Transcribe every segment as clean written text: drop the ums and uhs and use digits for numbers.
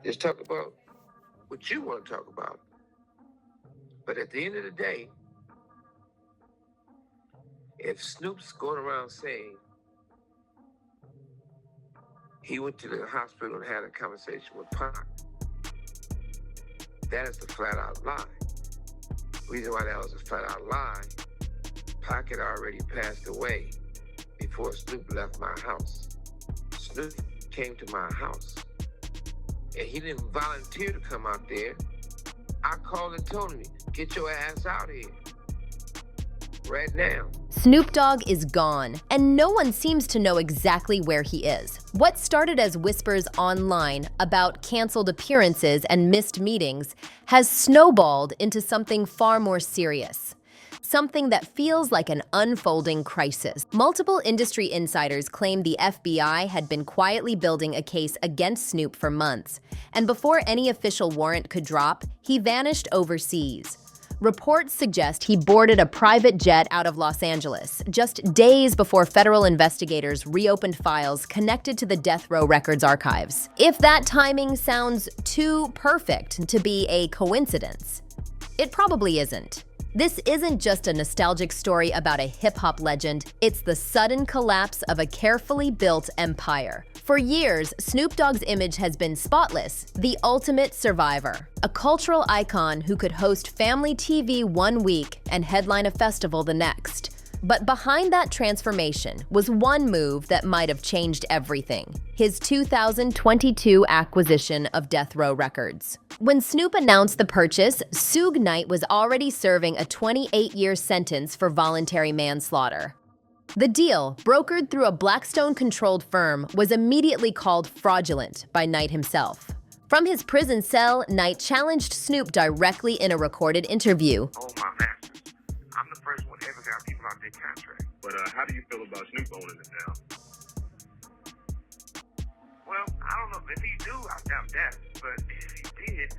Just talk about what you want to talk about. But at the end of the day, if Snoop's going around saying he went to the hospital and had a conversation with Pac, that is the flat out lie. The reason why that was a flat out lie, Pac had already passed away before Snoop left my house. Snoop came to my house and he didn't volunteer to come out there. I called and told him, get your ass out here right now. Snoop Dogg is gone, and no one seems to know exactly where he is. What started as whispers online about canceled appearances and missed meetings has snowballed into something far more serious. Something that feels like an unfolding crisis. Multiple industry insiders claim the FBI had been quietly building a case against Snoop for months, and before any official warrant could drop, he vanished overseas. Reports suggest he boarded a private jet out of Los Angeles, just days before federal investigators reopened files connected to the Death Row Records archives. If that timing sounds too perfect to be a coincidence, it probably isn't. This isn't just a nostalgic story about a hip-hop legend, it's the sudden collapse of a carefully built empire. For years, Snoop Dogg's image has been spotless, the ultimate survivor, a cultural icon who could host family TV one week and headline a festival the next. But behind that transformation was one move that might have changed everything: his 2022 acquisition of Death Row Records. When Snoop announced the purchase, Suge Knight was already serving a 28-year sentence for voluntary manslaughter. The deal, brokered through a Blackstone-controlled firm, was immediately called fraudulent by Knight himself. From his prison cell, Knight challenged Snoop directly in a recorded interview. Oh, my masters, I'm the first one ever got people out their contract. But how do you feel about Snoop owning it now? Well, I don't know. If he do, I doubt that. But if he did,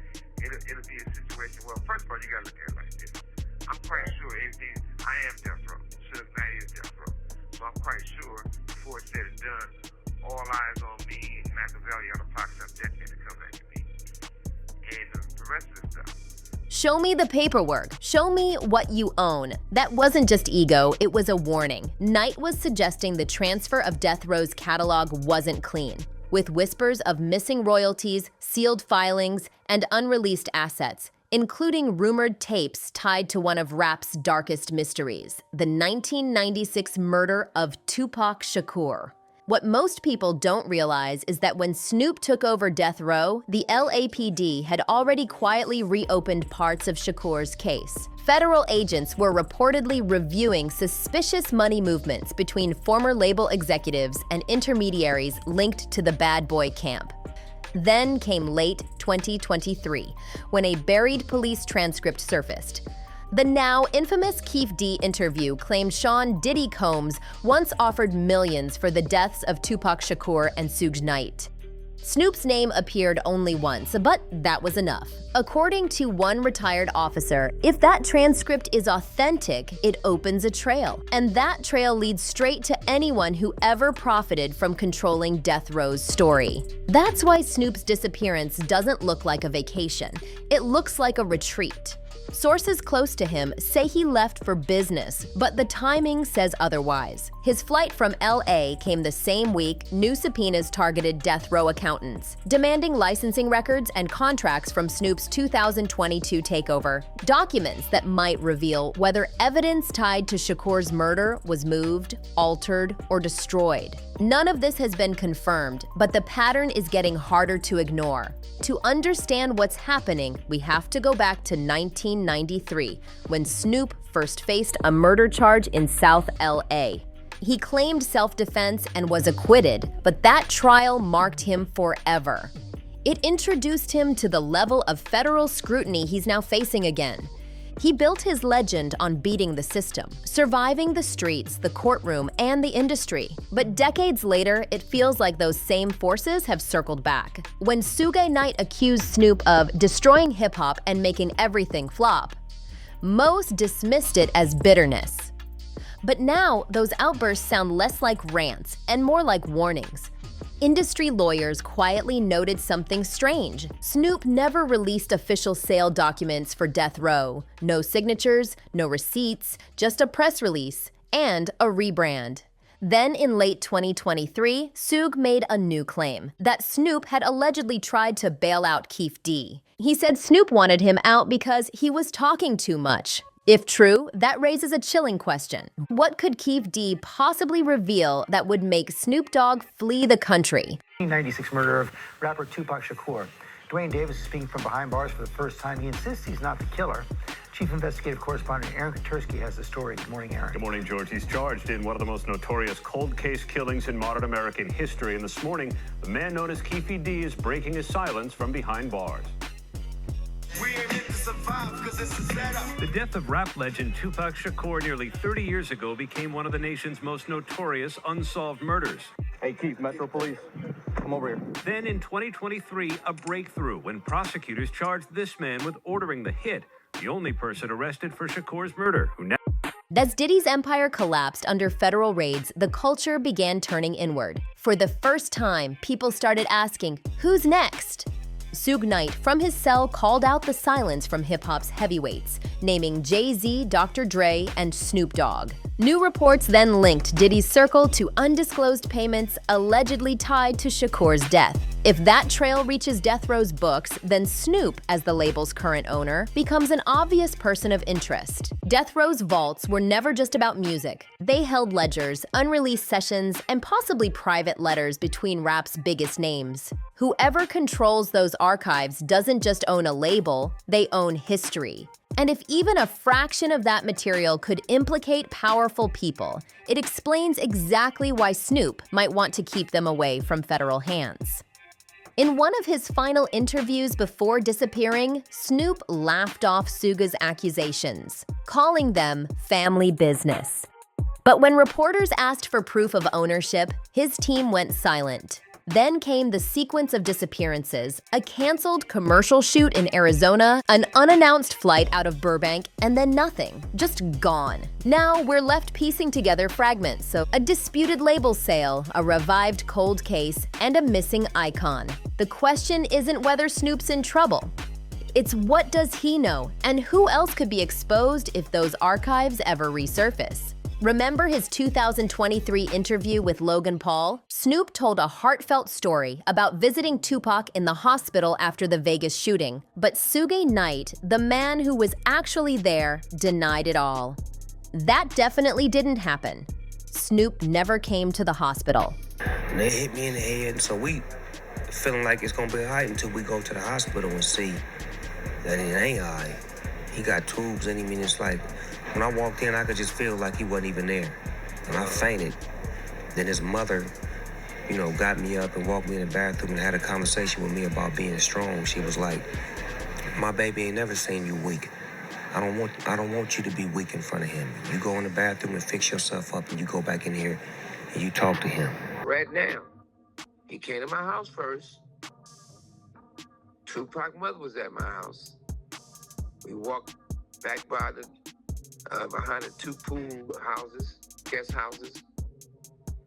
it'll be a situation. Well, first of all, you gotta look at it like this. I'm quite sure I am Death Row. Suge Knight is Death Row. So I'm quite sure before it's said and done, all eyes on me and Machiavelli on the pockets of death to come back to me. And the rest of the stuff. Show me the paperwork. Show me what you own. That wasn't just ego, it was a warning. Knight was suggesting the transfer of Death Row's catalog wasn't clean, with whispers of missing royalties, sealed filings, and unreleased assets, including rumored tapes tied to one of rap's darkest mysteries, the 1996 murder of Tupac Shakur. What most people don't realize is that when Snoop took over Death Row, the LAPD had already quietly reopened parts of Shakur's case. Federal agents were reportedly reviewing suspicious money movements between former label executives and intermediaries linked to the Bad Boy camp. Then came late 2023, when a buried police transcript surfaced. The now infamous Keefe D interview claimed Sean Diddy Combs once offered millions for the deaths of Tupac Shakur and Suge Knight. Snoop's name appeared only once, but that was enough. According to one retired officer, if that transcript is authentic, it opens a trail. And that trail leads straight to anyone who ever profited from controlling Death Row's story. That's why Snoop's disappearance doesn't look like a vacation. It looks like a retreat. Sources close to him say he left for business, but the timing says otherwise. His flight from LA came the same week new subpoenas targeted Death Row accountants, demanding licensing records and contracts from Snoop's 2022 takeover, documents that might reveal whether evidence tied to Shakur's murder was moved, altered, or destroyed. None of this has been confirmed, but the pattern is getting harder to ignore. To understand what's happening, we have to go back to 1993, when Snoop first faced a murder charge in South LA. He claimed self-defense and was acquitted, but that trial marked him forever. It introduced him to the level of federal scrutiny he's now facing again. He built his legend on beating the system, surviving the streets, the courtroom, and the industry. But decades later, it feels like those same forces have circled back. When Suge Knight accused Snoop of destroying hip-hop and making everything flop, most dismissed it as bitterness. But now, those outbursts sound less like rants and more like warnings. industry lawyers quietly noted something strange. Snoop never released official sale documents for Death Row. No signatures, no receipts, just a press release and a rebrand. Then in late 2023, Suge made a new claim that Snoop had allegedly tried to bail out Keefe D. He said Snoop wanted him out because he was talking too much. If true, that raises a chilling question. What could Keefe D possibly reveal that would make Snoop Dogg flee the country? 1996 murder of rapper Tupac Shakur. Dwayne Davis is speaking from behind bars for the first time. He insists he's not the killer. Chief investigative correspondent Aaron Katursky has the story. Good morning, Aaron. Good morning, George. He's charged in one of the most notorious cold case killings in modern American history. And this morning, the man known as Keefe D is breaking his silence from behind bars. We ain't meant to survive because it's a setup. The death of rap legend Tupac Shakur nearly 30 years ago became one of the nation's most notorious unsolved murders. Hey, Keith, Metro Police, come over here. Then in 2023, a breakthrough when prosecutors charged this man with ordering the hit, the only person arrested for Shakur's murder, who now... As Diddy's empire collapsed under federal raids, the culture began turning inward. For the first time, people started asking, who's next? Suge Knight, from his cell, called out the silence from hip-hop's heavyweights, naming Jay-Z, Dr. Dre, and Snoop Dogg. New reports then linked Diddy's circle to undisclosed payments allegedly tied to Shakur's death. If that trail reaches Death Row's books, then Snoop, as the label's current owner, becomes an obvious person of interest. Death Row's vaults were never just about music. They held ledgers, unreleased sessions, and possibly private letters between rap's biggest names. Whoever controls those archives doesn't just own a label, they own history. And if even a fraction of that material could implicate powerful people, it explains exactly why Snoop might want to keep them away from federal hands. In one of his final interviews before disappearing, Snoop laughed off Suga's accusations, calling them family business. But when reporters asked for proof of ownership, his team went silent. Then came the sequence of disappearances, a canceled commercial shoot in Arizona, an unannounced flight out of Burbank, and then nothing, just gone. Now we're left piecing together fragments, so a disputed label sale, a revived cold case, and a missing icon. The question isn't whether Snoop's in trouble. It's what does he know, and who else could be exposed if those archives ever resurface. Remember his 2023 interview with Logan Paul? Snoop told a heartfelt story about visiting Tupac in the hospital after the Vegas shooting, but Suge Knight, the man who was actually there, denied it all. That definitely didn't happen. Snoop never came to the hospital. And they hit me in the head, so we feeling like it's gonna be all right until we go to the hospital and see that it ain't all right. He got tubes in him, and it's like, when I walked in, I could just feel like he wasn't even there. And I fainted. Then his mother, got me up and walked me in the bathroom and had a conversation with me about being strong. She was like, my baby ain't never seen you weak. I don't want you to be weak in front of him. You go in the bathroom and fix yourself up, and you go back in here and you talk to him. Right now, he came to my house first. Tupac's mother was at my house. We walked back by behind the two pool houses, guest houses,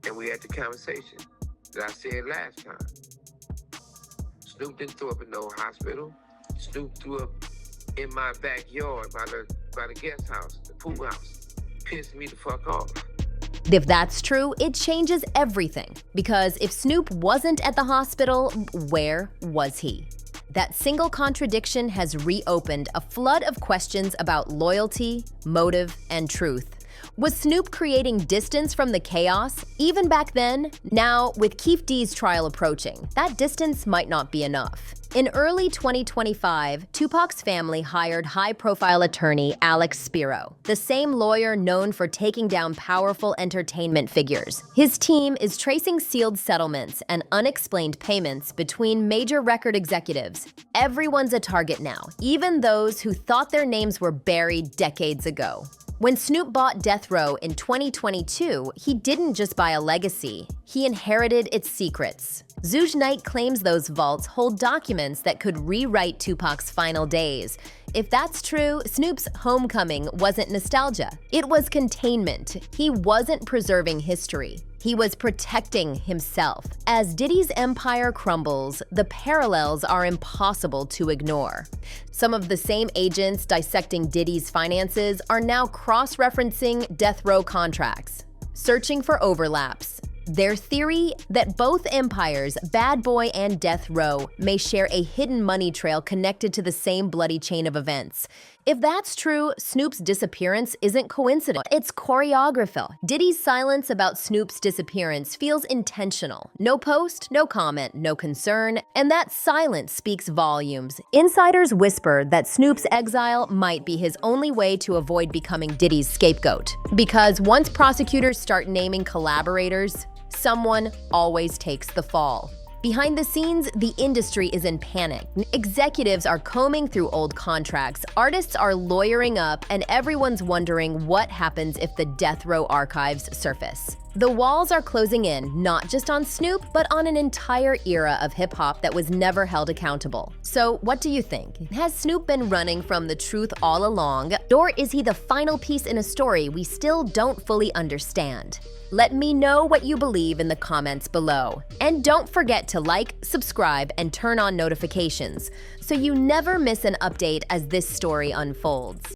and we had the conversation that I said last time. Snoop didn't throw up in no hospital. Snoop threw up in my backyard by the guest house, the pool house. Pissed me the fuck off. If that's true, it changes everything. Because if Snoop wasn't at the hospital, where was he? That single contradiction has reopened a flood of questions about loyalty, motive, and truth. Was Snoop creating distance from the chaos, even back then? Now, with Keefe D's trial approaching, that distance might not be enough. In early 2025, Tupac's family hired high-profile attorney Alex Spiro, the same lawyer known for taking down powerful entertainment figures. His team is tracing sealed settlements and unexplained payments between major record executives. Everyone's a target now, even those who thought their names were buried decades ago. When Snoop bought Death Row in 2022, he didn't just buy a legacy, he inherited its secrets. Suge Knight claims those vaults hold documents that could rewrite Tupac's final days. If that's true, Snoop's homecoming wasn't nostalgia. It was containment. He wasn't preserving history. He was protecting himself. As Diddy's empire crumbles, the parallels are impossible to ignore. Some of the same agents dissecting Diddy's finances are now cross-referencing death row contracts, searching for overlaps. Their theory that both empires, Bad Boy and Death Row, may share a hidden money trail connected to the same bloody chain of events. If that's true, Snoop's disappearance isn't coincidental. It's choreographed. Diddy's silence about Snoop's disappearance feels intentional. No post, no comment, no concern, and that silence speaks volumes. Insiders whisper that Snoop's exile might be his only way to avoid becoming Diddy's scapegoat. Because once prosecutors start naming collaborators, someone always takes the fall. Behind the scenes, the industry is in panic. Executives are combing through old contracts, artists are lawyering up, and everyone's wondering what happens if the death row archives surface. The walls are closing in, not just on Snoop, but on an entire era of hip-hop that was never held accountable. So what do you think? Has Snoop been running from the truth all along, or is he the final piece in a story we still don't fully understand? Let me know what you believe in the comments below. And don't forget to like, subscribe, and turn on notifications so you never miss an update as this story unfolds.